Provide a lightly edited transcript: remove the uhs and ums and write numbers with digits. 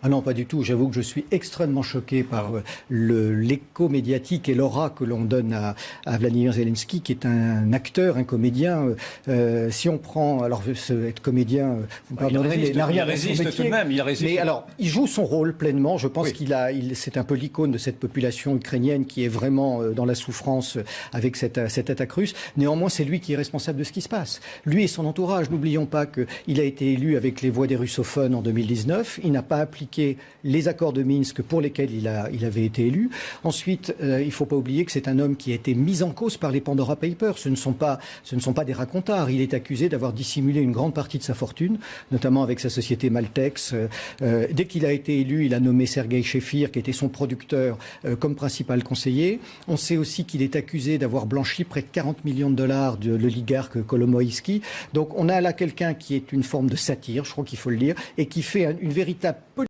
Ah non, pas du tout. J'avoue que je suis extrêmement choqué par l'écho médiatique et l'aura que l'on donne à Vladimir Zelensky, qui est un acteur, un comédien. Si on prend, alors être comédien, vous pardonnerez, il résiste tout de même. Mais alors, il joue son rôle pleinement. Je pense c'est un peu l'icône de cette population ukrainienne qui est vraiment dans la souffrance avec cette attaque russe. Néanmoins, c'est lui qui est responsable de ce qui se passe. Lui et son entourage. N'oublions pas qu'il a été élu avec les voix des russophones en 2019. Il n'a pas appliqué les accords de Minsk pour lesquels il avait été élu. Ensuite, il ne faut pas oublier que c'est un homme qui a été mis en cause par les Pandora Papers. Ce ne sont pas des racontards. Il est accusé d'avoir dissimulé une grande partie de sa fortune, notamment avec sa société Maltex. Dès qu'il a été élu, il a nommé Sergei Shefir, qui était son producteur, comme principal conseiller. On sait aussi qu'il est accusé d'avoir blanchi près de 40 millions de dollars de l'oligarque Kolomoïski. Donc on a là quelqu'un qui est une forme de satire, je crois qu'il faut le dire, et qui fait une véritable